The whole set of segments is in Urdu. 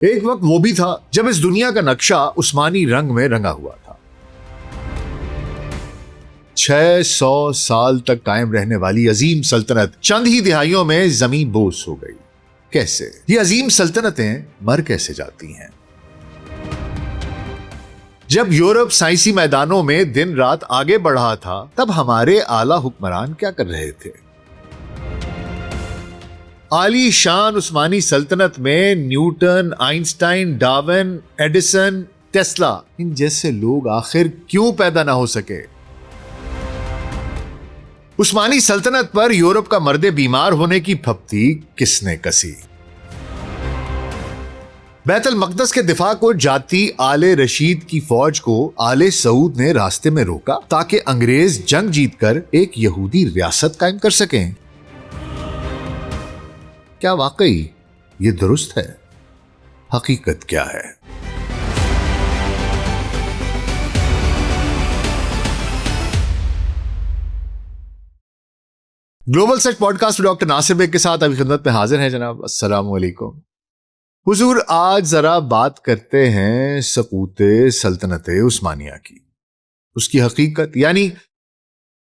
ایک وقت وہ بھی تھا جب اس دنیا کا نقشہ عثمانی رنگ میں رنگا ہوا تھا۔ 600 سال تک قائم رہنے والی عظیم سلطنت چند ہی دہائیوں میں زمین بوس ہو گئی۔ کیسے؟ یہ عظیم سلطنتیں مر کیسے جاتی ہیں؟ جب یورپ سائنسی میدانوں میں دن رات آگے بڑھا تھا، تب ہمارے اعلی حکمران کیا کر رہے تھے؟ عالی شان عثمانی سلطنت میں Newton, Einstein, Darwin, Edison, Tesla ان جیسے لوگ آخر کیوں پیدا نہ ہو سکے؟ عثمانی سلطنت پر یورپ کا مرد بیمار ہونے کی پھپتی کس نے کسی؟ بیت المقدس کے دفاع کو جاتی آل رشید کی فوج کو آل سعود نے راستے میں روکا تاکہ انگریز جنگ جیت کر ایک یہودی ریاست قائم کر سکیں۔ کیا واقعی یہ درست ہے؟ حقیقت کیا ہے؟ گلوبل سچ پوڈ کاسٹ ڈاکٹر ناصر بیگ کے ساتھ ابھی خدمت میں حاضر ہیں جناب۔ السلام علیکم حضور، آج ذرا بات کرتے ہیں سقوط سلطنت عثمانیہ کی، اس کی حقیقت یعنی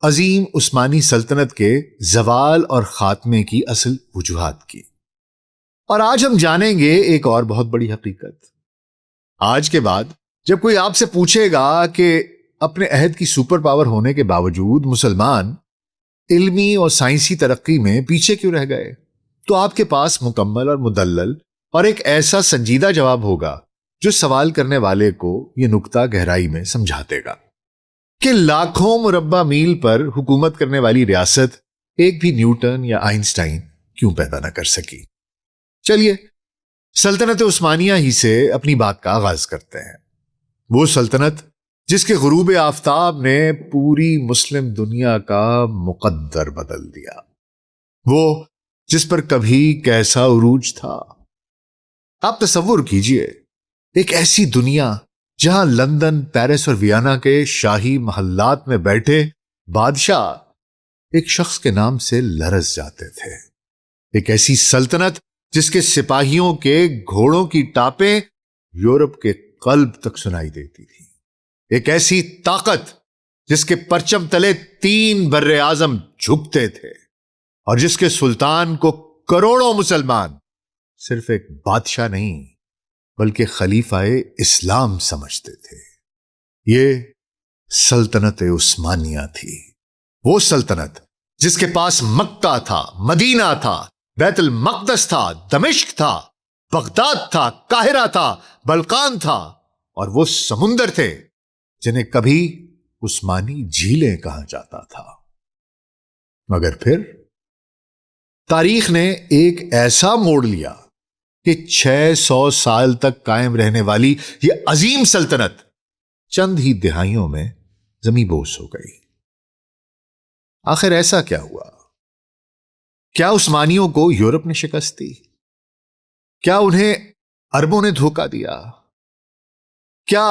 عظیم عثمانی سلطنت کے زوال اور خاتمے کی اصل وجوہات کی۔ اور آج ہم جانیں گے ایک اور بہت بڑی حقیقت۔ آج کے بعد جب کوئی آپ سے پوچھے گا کہ اپنے عہد کی سپر پاور ہونے کے باوجود مسلمان علمی اور سائنسی ترقی میں پیچھے کیوں رہ گئے، تو آپ کے پاس مکمل اور مدلل اور ایک ایسا سنجیدہ جواب ہوگا جو سوال کرنے والے کو یہ نکتہ گہرائی میں سمجھا دے گا کہ لاکھوں مربع میل پر حکومت کرنے والی ریاست ایک بھی نیوٹن یا آئنسٹائن کیوں پیدا نہ کر سکی۔ چلیے سلطنت عثمانیہ ہی سے اپنی بات کا آغاز کرتے ہیں۔ وہ سلطنت جس کے غروب آفتاب نے پوری مسلم دنیا کا مقدر بدل دیا، وہ جس پر کبھی کیسا عروج تھا۔ آپ تصور کیجئے ایک ایسی دنیا جہاں لندن، پیرس اور ویانا کے شاہی محلات میں بیٹھے بادشاہ ایک شخص کے نام سے لرز جاتے تھے، ایک ایسی سلطنت جس کے سپاہیوں کے گھوڑوں کی ٹاپیں یورپ کے قلب تک سنائی دیتی تھی، ایک ایسی طاقت جس کے پرچم تلے 3 بر اعظم جھکتے تھے اور جس کے سلطان کو کروڑوں مسلمان صرف ایک بادشاہ نہیں بلکہ خلیفہ اسلام سمجھتے تھے۔ یہ سلطنت عثمانیہ تھی، وہ سلطنت جس کے پاس مکہ تھا، مدینہ تھا، بیت المقدس تھا، دمشق تھا، بغداد تھا، قاہرہ تھا، بلقان تھا، اور وہ سمندر تھے جنہیں کبھی عثمانی جھیلیں کہا جاتا تھا۔ مگر پھر تاریخ نے ایک ایسا موڑ لیا کہ 600 سال تک قائم رہنے والی یہ عظیم سلطنت چند ہی دہائیوں میں زمیں بوس ہو گئی۔ آخر ایسا کیا ہوا؟ کیا عثمانیوں کو یورپ نے شکست دی؟ کیا انہیں عربوں نے دھوکہ دیا؟ کیا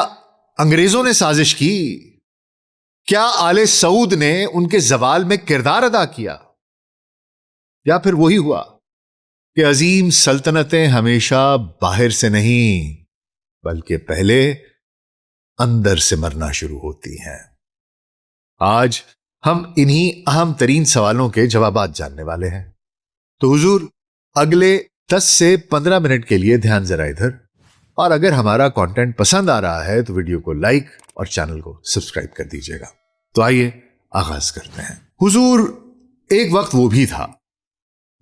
انگریزوں نے سازش کی؟ کیا آل سعود نے ان کے زوال میں کردار ادا کیا؟ یا پھر وہی ہوا کہ عظیم سلطنتیں ہمیشہ باہر سے نہیں بلکہ پہلے اندر سے مرنا شروع ہوتی ہیں؟ آج ہم انہی اہم ترین سوالوں کے جوابات جاننے والے ہیں۔ تو حضور اگلے 10 سے 15 منٹ کے لیے دھیان ذرا ادھر، اور اگر ہمارا کانٹینٹ پسند آ رہا ہے تو ویڈیو کو لائک اور چینل کو سبسکرائب کر دیجیے گا۔ تو آئیے آغاز کرتے ہیں۔ حضور ایک وقت وہ بھی تھا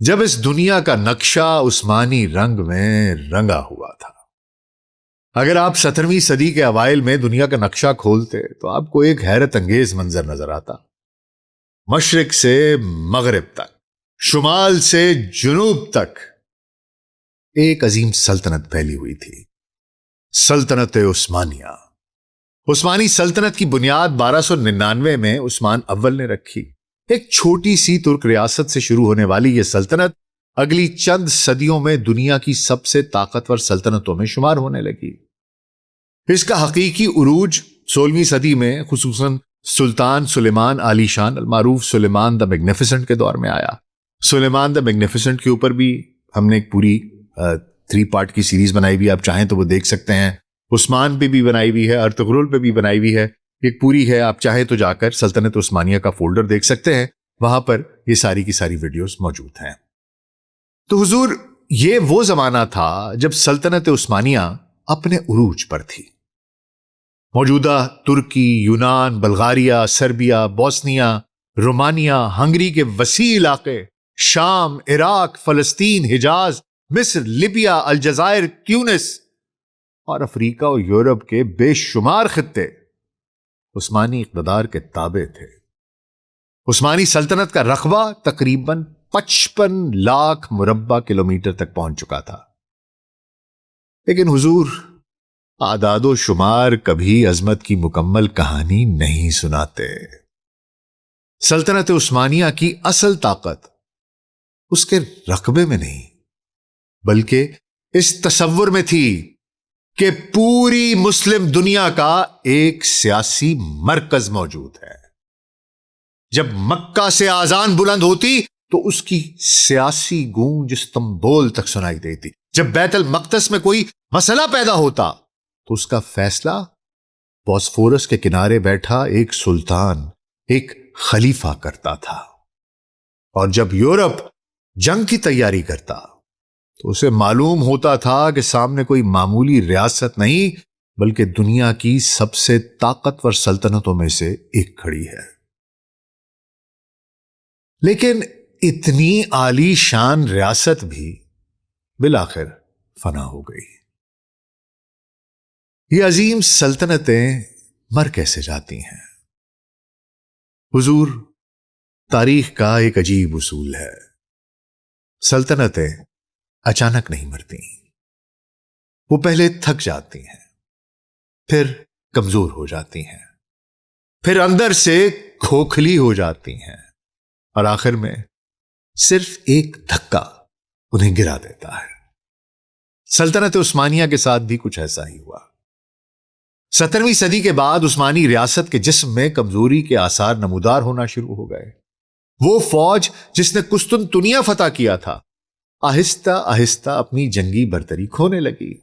جب اس دنیا کا نقشہ عثمانی رنگ میں رنگا ہوا تھا۔ اگر آپ 17ویں صدی کے اوائل میں دنیا کا نقشہ کھولتے تو آپ کو ایک حیرت انگیز منظر نظر آتا۔ مشرق سے مغرب تک، شمال سے جنوب تک ایک عظیم سلطنت پھیلی ہوئی تھی، سلطنت عثمانیہ۔ عثمانی سلطنت کی بنیاد 1299 میں عثمان اول نے رکھی۔ ایک چھوٹی سی ترک ریاست سے شروع ہونے والی یہ سلطنت اگلی چند صدیوں میں دنیا کی سب سے طاقتور سلطنتوں میں شمار ہونے لگی۔ اس کا حقیقی عروج 16ویں صدی میں خصوصاً سلطان سلیمان عالی شان المعروف سلیمان دا میگنیفیسنٹ کے دور میں آیا۔ سلیمان دا میگنیفیسنٹ کے اوپر بھی ہم نے ایک پوری 3 پارٹ کی سیریز بنائی ہوئی ہے, آپ چاہیں تو وہ دیکھ سکتے ہیں. عثمان پہ بھی بنائی ہوئی ہے, ارطغرل پہ بھی بنائی ہوئی ہے, ایک پوری ہے. آپ چاہیں تو جا کر سلطنت عثمانیہ کا فولڈر دیکھ سکتے ہیں, وہاں پر یہ ساری کی ساری ویڈیوز موجود ہیں. تو حضور یہ وہ زمانہ تھا جب سلطنت عثمانیہ اپنے عروج پر تھی. موجودہ ترکی, یونان, Bulgaria, Serbia, Bosnia, Romania, Hungary کے وسیع علاقے, شام, عراق, فلسطین, حجاز, مصر, لیبیا, الجزائر, تیونس اور افریقہ اور یورپ کے بے شمار خطے عثمانی اقتدار کے تابع تھے. عثمانی سلطنت کا رقبہ تقریباً 55 لاکھ مربع کلومیٹر تک پہنچ چکا تھا. لیکن حضور اعداد و شمار کبھی عظمت کی مکمل کہانی نہیں سناتے. سلطنت عثمانیہ کی اصل طاقت اس کے رقبے میں نہیں بلکہ اس تصور میں تھی کہ پوری مسلم دنیا کا ایک سیاسی مرکز موجود ہے. جب مکہ سے اذان بلند ہوتی تو اس کی سیاسی گونج استنبول تک سنائی دیتی. جب بیت المقدس میں کوئی مسئلہ پیدا ہوتا تو اس کا فیصلہ بوسفورس کے کنارے بیٹھا ایک سلطان, ایک خلیفہ کرتا تھا. اور جب یورپ جنگ کی تیاری کرتا تو اسے معلوم ہوتا تھا کہ سامنے کوئی معمولی ریاست نہیں بلکہ دنیا کی سب سے طاقتور سلطنتوں میں سے ایک کھڑی ہے. لیکن اتنی عالی شان ریاست بھی بالآخر فنا ہو گئی. یہ عظیم سلطنتیں مر کیسے جاتی ہیں؟ حضور تاریخ کا ایک عجیب اصول ہے. سلطنتیں اچانک نہیں مرتی. وہ پہلے تھک جاتی ہیں, پھر کمزور ہو جاتی ہیں, پھر اندر سے کھوکھلی ہو جاتی ہیں اور آخر میں صرف ایک دھکا انہیں گرا دیتا ہے. سلطنت عثمانیہ کے ساتھ بھی کچھ ایسا ہی ہوا. 17ویں صدی کے بعد عثمانی ریاست کے جسم میں کمزوری کے آثار نمودار ہونا شروع ہو گئے. وہ فوج جس نے قسطنطنیہ فتح کیا تھا آہستہ آہستہ اپنی جنگی برتری کھونے لگی.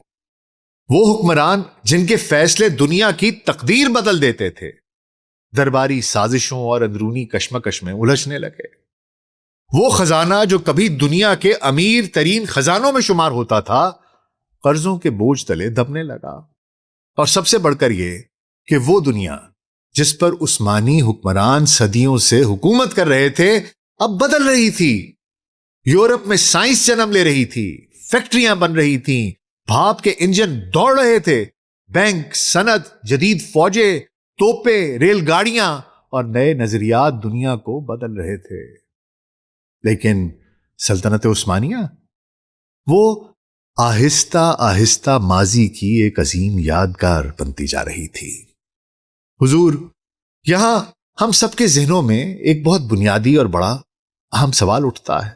وہ حکمران جن کے فیصلے دنیا کی تقدیر بدل دیتے تھے درباری سازشوں اور اندرونی کشمکش میں الجھنے لگے. وہ خزانہ جو کبھی دنیا کے امیر ترین خزانوں میں شمار ہوتا تھا قرضوں کے بوجھ تلے دبنے لگا. اور سب سے بڑھ کر یہ کہ وہ دنیا جس پر عثمانی حکمران صدیوں سے حکومت کر رہے تھے اب بدل رہی تھی. یورپ میں سائنس جنم لے رہی تھی, فیکٹریاں بن رہی تھیں, بھاپ کے انجن دوڑ رہے تھے, بینک, صنعت, جدید فوجیں, توپیں, ریل گاڑیاں اور نئے نظریات دنیا کو بدل رہے تھے. لیکن سلطنت عثمانیہ وہ آہستہ آہستہ ماضی کی ایک عظیم یادگار بنتی جا رہی تھی. حضور یہاں ہم سب کے ذہنوں میں ایک بہت بنیادی اور بڑا اہم سوال اٹھتا ہے.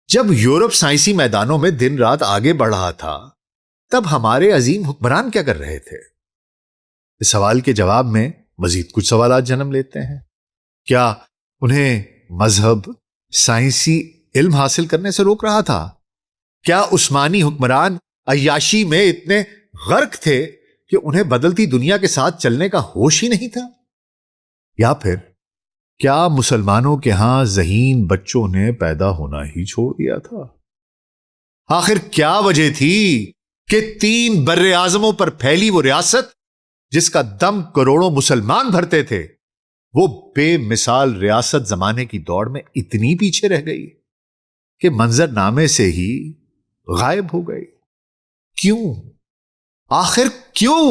جب یورپ سائنسی میدانوں میں دن رات آگے بڑھ رہا تھا تب ہمارے عظیم حکمران کیا کر رہے تھے؟ اس سوال کے جواب میں مزید کچھ سوالات جنم لیتے ہیں. کیا انہیں مذہب, سائنسی علم حاصل کرنے سے روک رہا تھا؟ کیا عثمانی حکمران عیاشی میں اتنے غرق تھے کہ انہیں بدلتی دنیا کے ساتھ چلنے کا ہوش ہی نہیں تھا؟ یا پھر کیا مسلمانوں کے ہاں ذہین بچوں نے پیدا ہونا ہی چھوڑ دیا تھا؟ آخر کیا وجہ تھی کہ 3 بر اعظموں پر پھیلی وہ ریاست جس کا دم کروڑوں مسلمان بھرتے تھے وہ بے مثال ریاست زمانے کی دوڑ میں اتنی پیچھے رہ گئی کہ منظر نامے سے ہی غائب ہو گئی؟ کیوں؟ آخر کیوں؟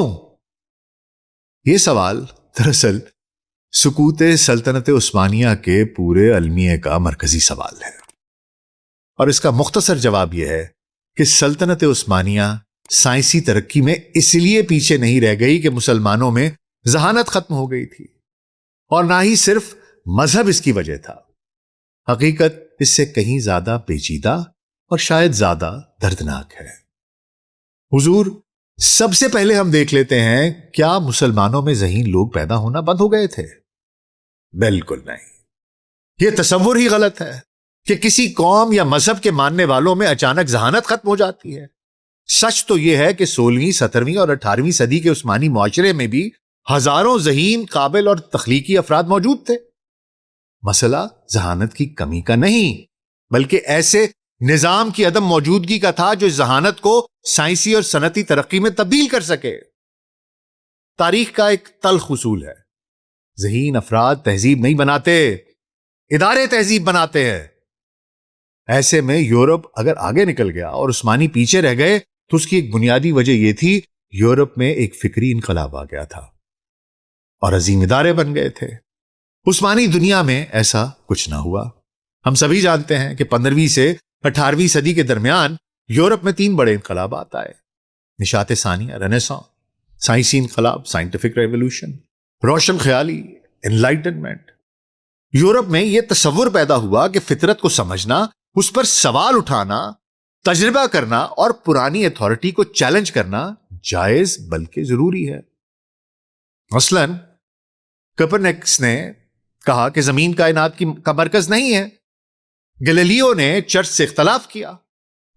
یہ سوال دراصل سقوط سلطنت عثمانیہ کے پورے المیہ کا مرکزی سوال ہے. اور اس کا مختصر جواب یہ ہے کہ سلطنت عثمانیہ سائنسی ترقی میں اس لیے پیچھے نہیں رہ گئی کہ مسلمانوں میں ذہانت ختم ہو گئی تھی, اور نہ ہی صرف مذہب اس کی وجہ تھا. حقیقت اس سے کہیں زیادہ پیچیدہ اور شاید زیادہ دردناک ہے. حضور سب سے پہلے ہم دیکھ لیتے ہیں کیا مسلمانوں میں ذہین لوگ پیدا ہونا بند ہو گئے تھے؟ بالکل نہیں. یہ تصور ہی غلط ہے. کہ کسی قوم یا مذہب کے ماننے والوں میں اچانک ذہانت ختم ہو جاتی ہے۔ سچ تو یہ ہے کہ 16ویں 17ویں اور 18ویں صدی کے عثمانی معاشرے میں بھی ہزاروں ذہین، قابل اور تخلیقی افراد موجود تھے۔ مسئلہ ذہانت کی کمی کا نہیں، بلکہ ایسے نظام کی عدم موجودگی کا تھا جو اس ذہانت کو سائنسی اور صنعتی ترقی میں تبدیل کر سکے۔ تاریخ کا ایک تلخ اصول ہے، ذہین افراد تہذیب نہیں بناتے، ادارے تہذیب بناتے ہیں۔ ایسے میں یورپ اگر آگے نکل گیا اور عثمانی پیچھے رہ گئے تو اس کی ایک بنیادی وجہ یہ تھی، یورپ میں ایک فکری انقلاب آ گیا تھا اور عظیم ادارے بن گئے تھے۔ عثمانی دنیا میں ایسا کچھ نہ ہوا۔ ہم سبھی جانتے ہیں کہ 15ویں سے 18ویں صدی کے درمیان یورپ میں 3 بڑے انقلابات آئے: نشاط ثانیہ، رینیسانس، سائنسی انقلاب، سائنٹیفک ریولوشن، روشن خیالی، انلائٹنمنٹ۔ یورپ میں یہ تصور پیدا ہوا کہ فطرت کو سمجھنا، اس پر سوال اٹھانا، تجربہ کرنا اور پرانی اتھارٹی کو چیلنج کرنا جائز بلکہ ضروری ہے۔ مثلاً کوپرنیکس نے کہا کہ زمین کائنات کا مرکز نہیں ہے، گلیلیو نے چرچ سے اختلاف کیا،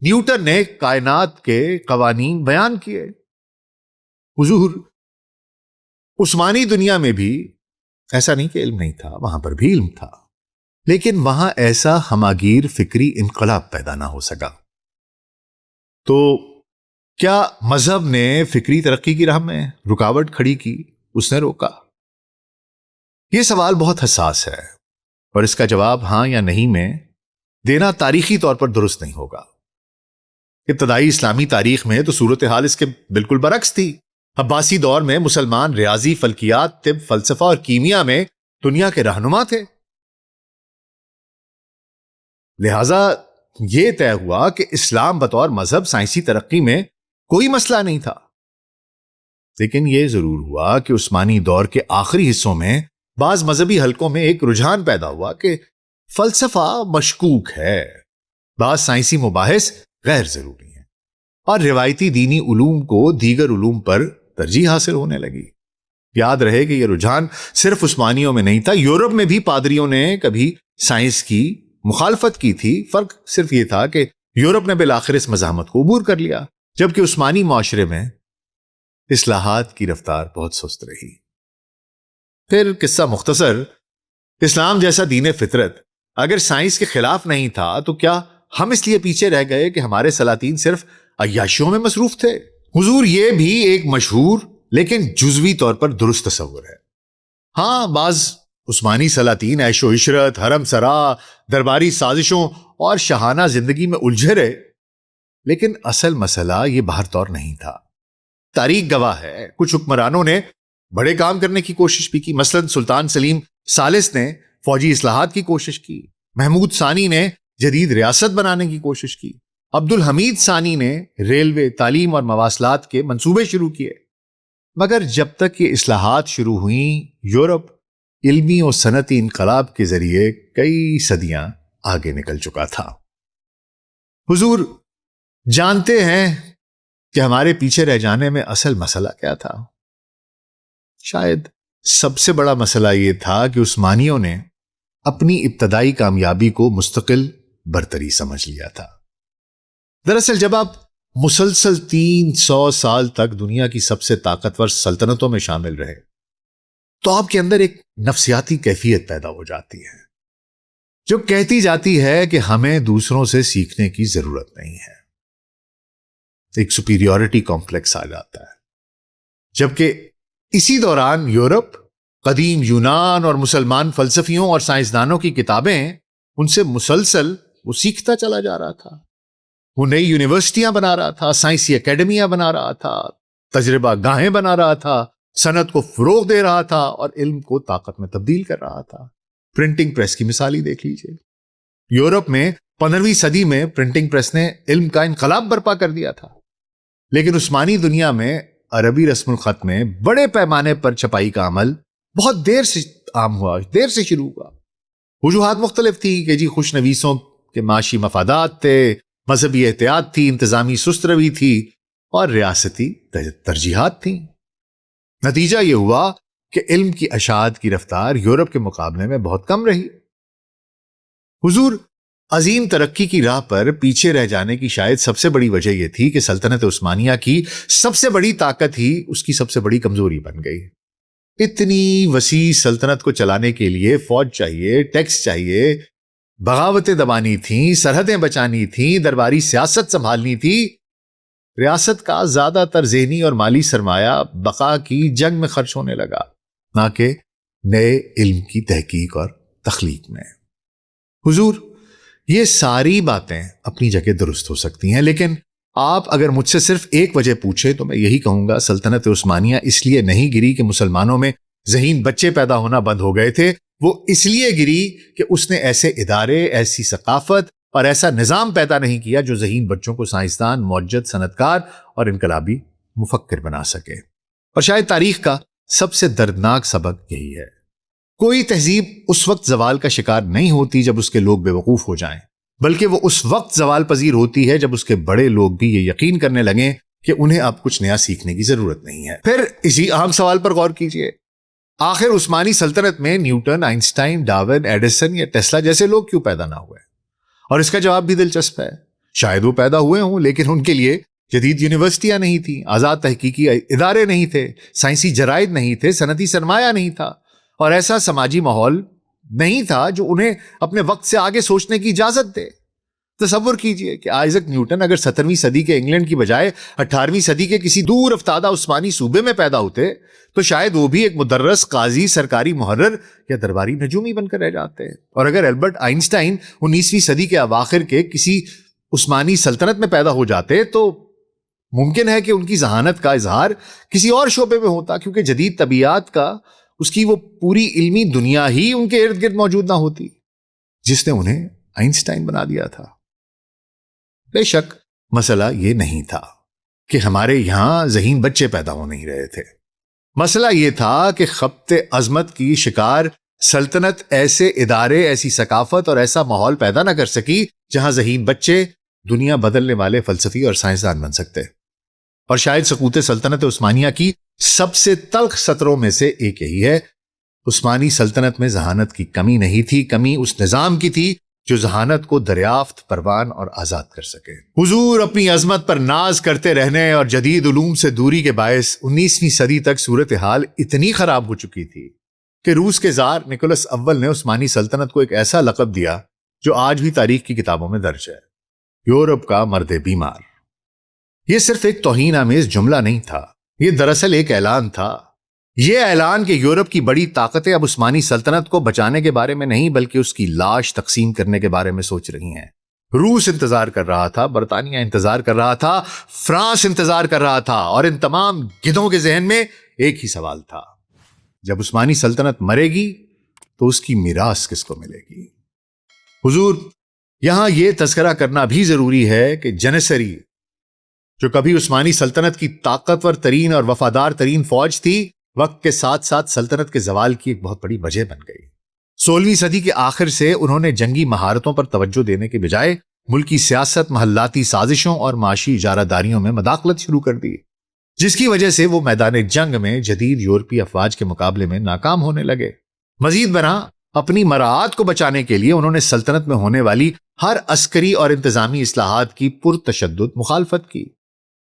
نیوٹن نے کائنات کے قوانین بیان کیے۔ حضور، عثمانی دنیا میں بھی ایسا نہیں کہ علم نہیں تھا، وہاں پر بھی علم تھا، لیکن وہاں ایسا ہماگیر فکری انقلاب پیدا نہ ہو سکا۔ تو کیا مذہب نے فکری ترقی کی راہ میں رکاوٹ کھڑی کی؟ اس نے روکا؟ یہ سوال بہت حساس ہے اور اس کا جواب ہاں یا نہیں میں دینا تاریخی طور پر درست نہیں ہوگا۔ ابتدائی اسلامی تاریخ میں تو صورتحال اس کے بالکل برعکس تھی۔ عباسی دور میں مسلمان ریاضی، فلکیات، طب، فلسفہ اور کیمیا میں دنیا کے رہنما تھے، لہذا یہ طے ہوا کہ اسلام بطور مذہب سائنسی ترقی میں کوئی مسئلہ نہیں تھا۔ لیکن یہ ضرور ہوا کہ عثمانی دور کے آخری حصوں میں بعض مذہبی حلقوں میں ایک رجحان پیدا ہوا کہ فلسفہ مشکوک ہے، بعض سائنسی مباحث غیر ضروری ہیں، اور روایتی دینی علوم کو دیگر علوم پر ترجیح حاصل ہونے لگی۔ یاد رہے کہ یہ رجحان صرف عثمانیوں میں نہیں تھا، یورپ میں بھی پادریوں نے کبھی سائنس کی مخالفت کی تھی۔ فرق صرف یہ تھا کہ یورپ نے بالآخر اس مزاحمت کو عبور کر لیا، جبکہ عثمانی معاشرے میں اصلاحات کی رفتار بہت سست رہی۔ پھر قصہ مختصر، اسلام جیسا دین فطرت اگر سائنس کے خلاف نہیں تھا تو کیا ہم اس لیے پیچھے رہ گئے کہ ہمارے سلاطین صرف عیاشیوں میں مصروف تھے؟ حضور، یہ بھی ایک مشہور لیکن جزوی طور پر درست تصور ہے۔ ہاں، بعض عثمانی سلاطین عیش و عشرت، حرم سرا، درباری سازشوں اور شاہانہ زندگی میں الجھے رہے، لیکن اصل مسئلہ یہ باہر طور نہیں تھا۔ تاریخ گواہ ہے کچھ حکمرانوں نے بڑے کام کرنے کی کوشش بھی کی۔ مثلاً سلطان سلیم ثالث نے فوجی اصلاحات کی کوشش کی، محمود ثانی نے جدید ریاست بنانے کی کوشش کی، عبد الحمید ثانی نے ریلوے، تعلیم اور مواصلات کے منصوبے شروع کیے۔ مگر جب تک یہ اصلاحات شروع ہوئیں، یورپ علمی اور صنعتی انقلاب کے ذریعے کئی صدیاں آگے نکل چکا تھا۔ حضور جانتے ہیں کہ ہمارے پیچھے رہ جانے میں اصل مسئلہ کیا تھا؟ شاید سب سے بڑا مسئلہ یہ تھا کہ عثمانیوں نے اپنی ابتدائی کامیابی کو مستقل برتری سمجھ لیا تھا۔ دراصل جب آپ مسلسل 300 سال تک دنیا کی سب سے طاقتور سلطنتوں میں شامل رہے تو آپ کے اندر ایک نفسیاتی کیفیت پیدا ہو جاتی ہے جو کہتی جاتی ہے کہ ہمیں دوسروں سے سیکھنے کی ضرورت نہیں ہے۔ ایک سپیریورٹی کمپلیکس آ جاتا ہے، جبکہ اسی دوران یورپ، قدیم یونان اور مسلمان فلسفیوں اور سائنسدانوں کی کتابیں ان سے مسلسل وہ سیکھتا چلا جا رہا تھا۔ وہ نئی یونیورسٹیاں بنا رہا تھا، سائنسی اکیڈمیاں بنا رہا تھا، تجربہ گاہیں بنا رہا تھا، صنعت کو فروغ دے رہا تھا اور علم کو طاقت میں تبدیل کر رہا تھا۔ پرنٹنگ پریس کی مثال ہی دیکھ لیجئے۔ یورپ میں 15ویں صدی میں پرنٹنگ پریس نے علم کا انقلاب برپا کر دیا تھا، لیکن عثمانی دنیا میں عربی رسم الخط میں بڑے پیمانے پر چھپائی کا عمل بہت دیر سے عام ہوا، دیر سے شروع ہوا۔ وجوہات مختلف تھی کہ جی خوش نویسوں کے معاشی مفادات تھے، مذہبی احتیاط تھی، انتظامی سست روی تھی اور ریاستی ترجیحات تھیں۔ نتیجہ یہ ہوا کہ علم کی اشاعت کی رفتار یورپ کے مقابلے میں بہت کم رہی۔ حضور عظیم ترقی کی راہ پر پیچھے رہ جانے کی شاید سب سے بڑی وجہ یہ تھی کہ سلطنت عثمانیہ کی سب سے بڑی طاقت ہی اس کی سب سے بڑی کمزوری بن گئی۔ اتنی وسیع سلطنت کو چلانے کے لیے فوج چاہیے، ٹیکس چاہیے، بغاوتیں دبانی تھیں، سرحدیں بچانی تھیں، درباری سیاست سنبھالنی تھی۔ ریاست کا زیادہ تر ذہنی اور مالی سرمایہ بقا کی جنگ میں خرچ ہونے لگا، نہ کہ نئے علم کی تحقیق اور تخلیق میں۔ حضور، یہ ساری باتیں اپنی جگہ درست ہو سکتی ہیں، لیکن آپ اگر مجھ سے صرف ایک وجہ پوچھیں تو میں یہی کہوں گا، سلطنت عثمانیہ اس لیے نہیں گری کہ مسلمانوں میں ذہین بچے پیدا ہونا بند ہو گئے تھے، وہ اس لیے گری کہ اس نے ایسے ادارے، ایسی ثقافت اور ایسا نظام پیدا نہیں کیا جو ذہین بچوں کو سائنسدان، معجد، صنعتکار اور انقلابی مفکر بنا سکے۔ اور شاید تاریخ کا سب سے دردناک سبق یہی ہے، کوئی تہذیب اس وقت زوال کا شکار نہیں ہوتی جب اس کے لوگ بے وقوف ہو جائیں، بلکہ وہ اس وقت زوال پذیر ہوتی ہے جب اس کے بڑے لوگ بھی یہ یقین کرنے لگیں کہ انہیں اب کچھ نیا سیکھنے کی ضرورت نہیں ہے۔ پھر اسی اہم سوال پر غور کیجئے، آخر عثمانی سلطنت میں نیوٹن، آئنسٹائن، ڈارون، ایڈیسن یا ٹیسلا جیسے لوگ کیوں پیدا نہ ہوئے؟ اور اس کا جواب بھی دلچسپ ہے، شاید وہ پیدا ہوئے ہوں لیکن ان کے لیے جدید یونیورسٹیاں نہیں تھیں، آزاد تحقیقی ادارے نہیں تھے، سائنسی جرائد نہیں تھے، صنعتی سرمایہ نہیں تھا، اور ایسا سماجی ماحول نہیں تھا جو انہیں اپنے وقت سے آگے سوچنے کی اجازت دے۔ تصور کیجئے کہ آئزک نیوٹن اگر 17ویں صدی کے انگلینڈ کی بجائے 18ویں صدی کے کسی دور افتادہ عثمانی صوبے میں پیدا ہوتے تو شاید وہ بھی ایک مدرس، قاضی، سرکاری محرر یا درباری نجومی بن کر رہ جاتے۔ اور اگر البرٹ آئنسٹائن 19ویں صدی کے اواخر کے کسی عثمانی سلطنت میں پیدا ہو جاتے تو ممکن ہے کہ ان کی ذہانت کا اظہار کسی اور شعبے میں ہوتا، کیونکہ جدید طبیعیات کا اس کی وہ پوری علمی دنیا ہی ان کے ارد گرد موجود نہ ہوتی جس نے انہیں آئنسٹائن بنا دیا تھا۔ بے شک مسئلہ یہ نہیں تھا کہ ہمارے یہاں ذہین بچے پیدا ہو نہیں رہے تھے، مسئلہ یہ تھا کہ خبت عظمت کی شکار سلطنت ایسے ادارے، ایسی ثقافت اور ایسا ماحول پیدا نہ کر سکی جہاں ذہین بچے دنیا بدلنے والے فلسفی اور سائنسدان بن سکتے۔ اور شاید سقوط سلطنت عثمانیہ کی سب سے تلخ سطروں میں سے ایک یہی ہے، عثمانی سلطنت میں ذہانت کی کمی نہیں تھی، کمی اس نظام کی تھی جو ذہانت کو دریافت، پروان اور آزاد کر سکے۔ حضور، اپنی عظمت پر ناز کرتے رہنے اور جدید علوم سے دوری کے باعث 19ویں صدی تک صورتحال اتنی خراب ہو چکی تھی کہ روس کے زار نکولس اول نے عثمانی سلطنت کو ایک ایسا لقب دیا جو آج بھی تاریخ کی کتابوں میں درج ہے، یورپ کا مرد بیمار۔ یہ صرف ایک توہین آمیز جملہ نہیں تھا، یہ دراصل ایک اعلان تھا، یہ اعلان کہ یورپ کی بڑی طاقتیں اب عثمانی سلطنت کو بچانے کے بارے میں نہیں بلکہ اس کی لاش تقسیم کرنے کے بارے میں سوچ رہی ہیں۔ روس انتظار کر رہا تھا، برطانیہ انتظار کر رہا تھا، فرانس انتظار کر رہا تھا، اور ان تمام گدھوں کے ذہن میں ایک ہی سوال تھا، جب عثمانی سلطنت مرے گی تو اس کی میراث کس کو ملے گی؟ حضور، یہاں یہ تذکرہ کرنا بھی ضروری ہے کہ جنیسری، جو کبھی عثمانی سلطنت کی طاقتور ترین اور وفادار ترین فوج تھی، وقت کے ساتھ ساتھ سلطنت کے زوال کی ایک بہت بڑی وجہ بن گئی۔ 16ویں صدی کے آخر سے انہوں نے جنگی مہارتوں پر توجہ دینے کے بجائے ملکی سیاست، محلاتی سازشوں اور معاشی اجارہ داریوں میں مداخلت شروع کر دی، جس کی وجہ سے وہ میدان جنگ میں جدید یورپی افواج کے مقابلے میں ناکام ہونے لگے۔ مزید برآں اپنی مراعات کو بچانے کے لیے انہوں نے سلطنت میں ہونے والی ہر عسکری اور انتظامی اصلاحات کی پرتشدد مخالفت کی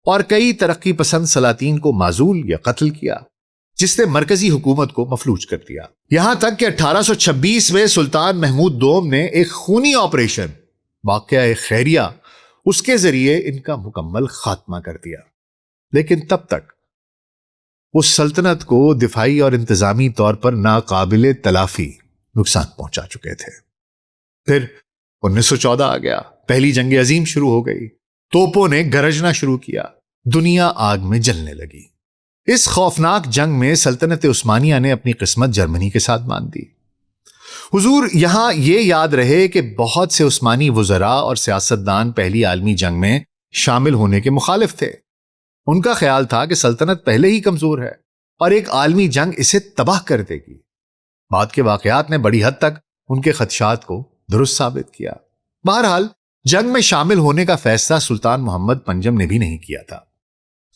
اور کئی ترقی پسند سلاطین کو معزول یا قتل کیا، جس نے مرکزی حکومت کو مفلوج کر دیا۔ یہاں تک کہ 1826 میں سلطان محمود دوم نے ایک خونی آپریشن، واقعہ خیریہ، اس کے ذریعے ان کا مکمل خاتمہ کر دیا۔ لیکن تب تک وہ سلطنت کو دفاعی اور انتظامی طور پر ناقابل تلافی نقصان پہنچا چکے تھے۔ پھر 1914 آ گیا، پہلی جنگ عظیم شروع ہو گئی، توپوں نے گرجنا شروع کیا، دنیا آگ میں جلنے لگی۔ اس خوفناک جنگ میں سلطنت عثمانیہ نے اپنی قسمت جرمنی کے ساتھ باندھ دی۔ حضور، یہاں یہ یاد رہے کہ بہت سے عثمانی وزراء اور سیاستدان پہلی عالمی جنگ میں شامل ہونے کے مخالف تھے۔ ان کا خیال تھا کہ سلطنت پہلے ہی کمزور ہے اور ایک عالمی جنگ اسے تباہ کر دے گی۔ بعد کے واقعات نے بڑی حد تک ان کے خدشات کو درست ثابت کیا۔ بہرحال جنگ میں شامل ہونے کا فیصلہ سلطان محمد پنجم نے بھی نہیں کیا تھا۔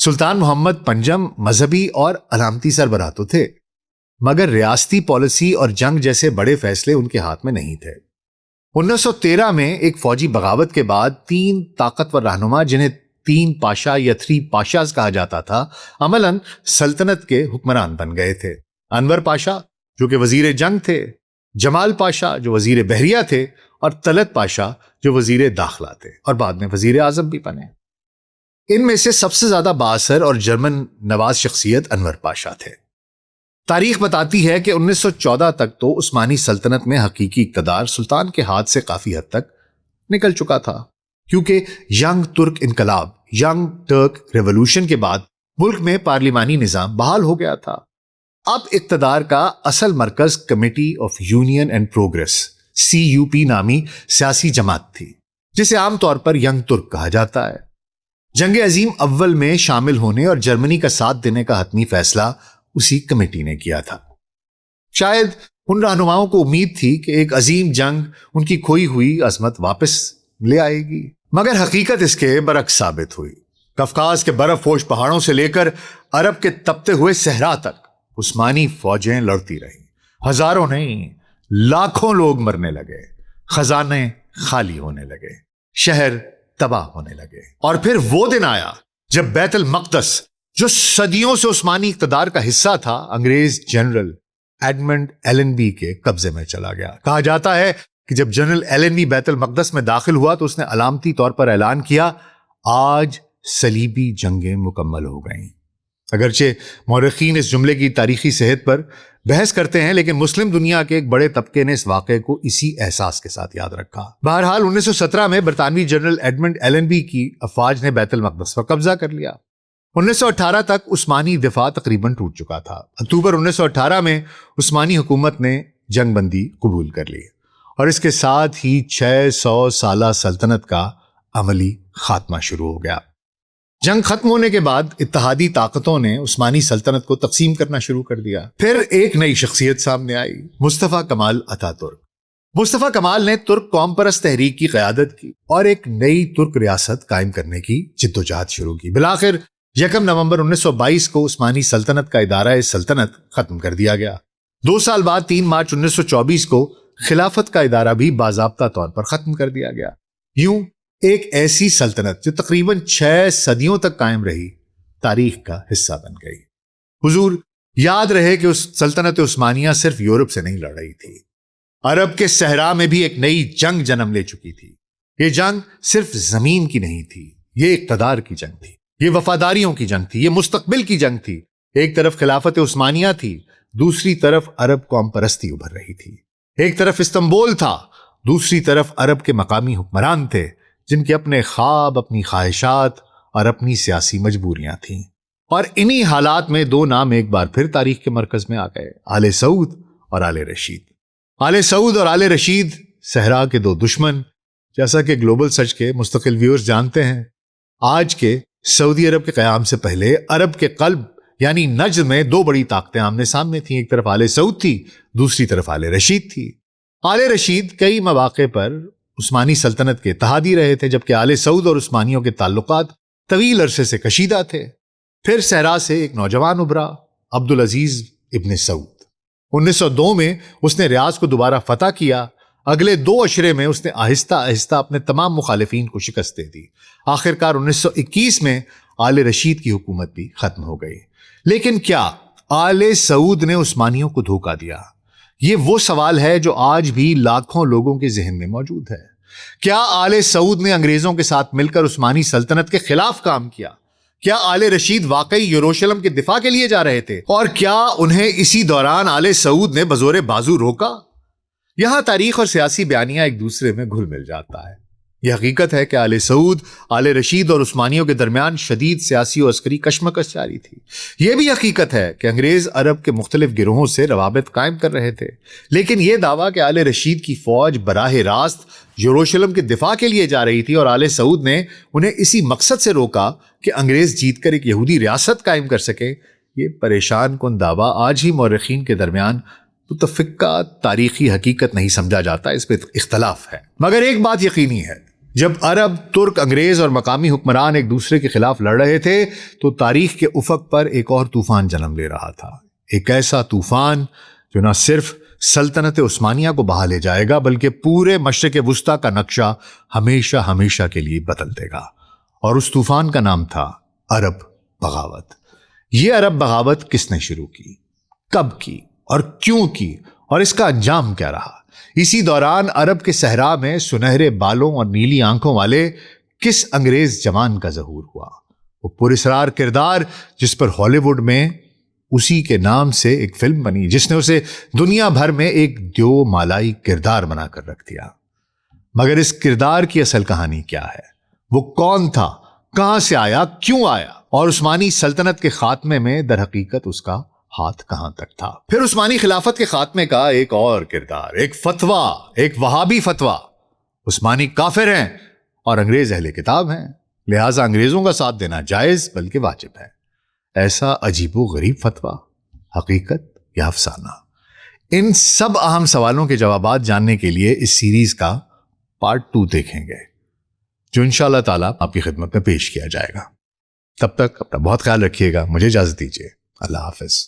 سلطان محمد پنجم مذہبی اور علامتی سربراہ تو تھے، مگر ریاستی پالیسی اور جنگ جیسے بڑے فیصلے ان کے ہاتھ میں نہیں تھے۔ 1913 میں ایک فوجی بغاوت کے بعد 3 طاقتور رہنما جنہیں 3 پاشا یا 3 پاشاز کہا جاتا تھا عملاً سلطنت کے حکمران بن گئے تھے۔ انور پاشا جو کہ وزیر جنگ تھے، جمال پاشا جو وزیر بحریہ تھے، اور طلعت پاشا جو وزیر داخلہ تھے اور بعد میں وزیر اعظم بھی بنے۔ ان میں سے سب سے زیادہ بااثر اور جرمن نواز شخصیت انور پاشا تھے۔ تاریخ بتاتی ہے کہ 1914 تک تو عثمانی سلطنت میں حقیقی اقتدار سلطان کے ہاتھ سے کافی حد تک نکل چکا تھا، کیونکہ ینگ ترک انقلاب، ینگ ٹرک ریولوشن کے بعد ملک میں پارلیمانی نظام بحال ہو گیا تھا۔ اب اقتدار کا اصل مرکز committee of union and progress CUP نامی سیاسی جماعت تھی، جسے عام طور پر ینگ ترک کہا جاتا ہے۔ جنگ عظیم اول میں شامل ہونے اور جرمنی کا ساتھ دینے کا حتمی فیصلہ اسی کمیٹی نے کیا تھا۔ شاید ان رہنماؤں کو امید تھی کہ ایک عظیم جنگ ان کی کھوئی ہوئی عظمت واپس لے آئے گی، مگر حقیقت اس کے برعکس ثابت ہوئی۔ کفکاز کے برف پوش پہاڑوں سے لے کر عرب کے تپتے ہوئے صحرا تک عثمانی فوجیں لڑتی رہیں، ہزاروں نہیں لاکھوں لوگ مرنے لگے، خزانے خالی ہونے لگے، شہر تباہ ہونے لگے۔ اور پھر وہ دن آیا جب بیت المقدس جو صدیوں سے عثمانی اقتدار کا حصہ تھا، انگریز جنرل ایڈمنڈ ایلنبی کے قبضے میں چلا گیا۔ کہا جاتا ہے کہ جب جنرل ایلنبی بیت المقدس میں داخل ہوا تو اس نے علامتی طور پر اعلان کیا، آج صلیبی جنگیں مکمل ہو گئیں۔ اگرچہ مورخین اس جملے کی تاریخی صحت پر بحث کرتے ہیں، لیکن مسلم دنیا کے ایک بڑے طبقے نے اس واقعے کو اسی احساس کے ساتھ یاد رکھا۔ بہرحال 1917 میں برطانوی جنرل ایڈمنڈ ایلنبی کی افواج نے بیت المقدس پر قبضہ کر لیا۔ 1918 تک عثمانی دفاع تقریباً ٹوٹ چکا تھا۔ اکتوبر 1918 میں عثمانی حکومت نے جنگ بندی قبول کر لی اور اس کے ساتھ ہی 600 سالہ سلطنت کا عملی خاتمہ شروع ہو گیا۔ جنگ ختم ہونے کے بعد اتحادی طاقتوں نے عثمانی سلطنت کو تقسیم کرنا شروع کر دیا۔ پھر ایک نئی شخصیت سامنے آئی، مصطفیٰ کمال اتاتürk۔ مصطفیٰ کمال نے ترک قوم پرست تحریک کی قیادت کی اور ایک نئی ترک ریاست قائم کرنے کی جدوجہد شروع کی۔ بالآخر 1 نومبر 1922 کو عثمانی سلطنت کا ادارہ سلطنت ختم کر دیا گیا۔ 2 سال بعد 3 مارچ 1924 کو خلافت کا ادارہ بھی باضابطہ طور پر ختم کر دیا گیا۔ یوں ایک ایسی سلطنت جو تقریباً 6 صدیوں تک قائم رہی، تاریخ کا حصہ بن گئی۔ حضور، یاد رہے کہ اس سلطنت عثمانیہ صرف یورپ سے نہیں لڑ رہی تھی، عرب کے صحرا میں بھی ایک نئی جنگ جنم لے چکی تھی۔ یہ جنگ صرف زمین کی نہیں تھی، یہ اقتدار کی جنگ تھی، یہ وفاداریوں کی جنگ تھی، یہ مستقبل کی جنگ تھی۔ ایک طرف خلافت عثمانیہ تھی، دوسری طرف عرب قوم پرستی ابھر رہی تھی۔ ایک طرف استنبول تھا، دوسری طرف عرب کے مقامی حکمران تھے جن کے اپنے خواب، اپنی خواہشات اور اپنی سیاسی مجبوریاں تھیں۔ اور انہی حالات میں 2 نام ایک بار پھر تاریخ کے مرکز میں آ گئے، آل سعود اور آل رشید۔ آل سعود اور آل رشید صحرا کے 2 دشمن، جیسا کہ گلوبل سرچ کے مستقل ویورز جانتے ہیں۔ آج کے سعودی عرب کے قیام سے پہلے عرب کے قلب یعنی نجد میں 2 بڑی طاقتیں آمنے سامنے تھیں، ایک طرف آل سعود تھی، دوسری طرف آل رشید تھی۔ آل رشید کئی مواقع پر عثمانی سلطنت کے اتحادی رہے تھے، جبکہ آل سعود اور عثمانیوں کے تعلقات طویل عرصے سے کشیدہ تھے۔ پھر صحرا سے ایک نوجوان ابھرا، عبدالعزیز ابن سعود۔ 1902 میں اس نے ریاض کو دوبارہ فتح کیا۔ اگلے 2 عشرے میں اس نے آہستہ آہستہ اپنے تمام مخالفین کو شکست دے دی۔ آخرکار 1921 میں آل رشید کی حکومت بھی ختم ہو گئی۔ لیکن کیا آل سعود نے عثمانیوں کو دھوکہ دیا؟ یہ وہ سوال ہے جو آج بھی لاکھوں لوگوں کے ذہن میں موجود ہے۔ کیا آل سعود نے انگریزوں کے ساتھ مل کر عثمانی سلطنت کے خلاف کام کیا؟ کیا آل رشید واقعی یروشلم کے دفاع کے لیے جا رہے تھے؟ اور کیا انہیں اسی دوران آل سعود نے بزور بازو روکا؟ یہاں تاریخ اور سیاسی بیانیہ ایک دوسرے میں گھل مل جاتا ہے۔ یہ حقیقت ہے کہ آل سعود، آل رشید اور عثمانیوں کے درمیان شدید سیاسی و عسکری کشمکش جاری تھی۔ یہ بھی حقیقت ہے کہ انگریز عرب کے مختلف گروہوں سے روابط قائم کر رہے تھے، لیکن یہ دعویٰ کہ آل رشید کی فوج براہ راست یروشلم کے دفاع کے لیے جا رہی تھی اور آل سعود نے انہیں اسی مقصد سے روکا کہ انگریز جیت کر ایک یہودی ریاست قائم کر سکے، یہ پریشان کن دعویٰ آج ہی مورخین کے درمیان متفقہ تاریخی حقیقت نہیں سمجھا جاتا، اس پہ اختلاف ہے۔ مگر ایک بات یقینی ہے، جب عرب، ترک، انگریز اور مقامی حکمران ایک دوسرے کے خلاف لڑ رہے تھے تو تاریخ کے افق پر ایک اور طوفان جنم لے رہا تھا، ایک ایسا طوفان جو نہ صرف سلطنت عثمانیہ کو بہا لے جائے گا بلکہ پورے مشرق وسطیٰ کا نقشہ ہمیشہ ہمیشہ کے لیے بدل دے گا۔ اور اس طوفان کا نام تھا عرب بغاوت۔ یہ عرب بغاوت کس نے شروع کی، کب کی اور کیوں کی، اور اس کا انجام کیا رہا؟ اسی دوران عرب کے صحرا میں سنہرے بالوں اور نیلی آنکھوں والے کس انگریز جوان کا ظہور ہوا؟ وہ پراسرار کردار جس پر ہالی ووڈ میں اسی کے نام سے ایک فلم بنی، جس نے اسے دنیا بھر میں ایک دیو مالائی کردار بنا کر رکھ دیا۔ مگر اس کردار کی اصل کہانی کیا ہے؟ وہ کون تھا، کہاں سے آیا، کیوں آیا، اور عثمانی سلطنت کے خاتمے میں در حقیقت اس کا ہاتھ کہاں تک تھا؟ پھر عثمانی خلافت کے خاتمے کا ایک اور کردار، ایک فتویٰ، ایک وہابی فتویٰ۔ عثمانی کافر ہیں اور انگریز اہل کتاب ہیں، لہٰذا انگریزوں کا ساتھ دینا جائز بلکہ واجب ہے۔ ایسا عجیب و غریب فتویٰ، حقیقت یا افسانہ؟ ان سب اہم سوالوں کے جوابات جاننے کے لیے اس سیریز کا پارٹ 2 دیکھیں گے، جو انشاءاللہ تعالیٰ آپ کی خدمت میں پیش کیا جائے گا۔ تب تک اپنا بہت خیال رکھیے گا، مجھے اجازت دیجیے، اللہ حافظ۔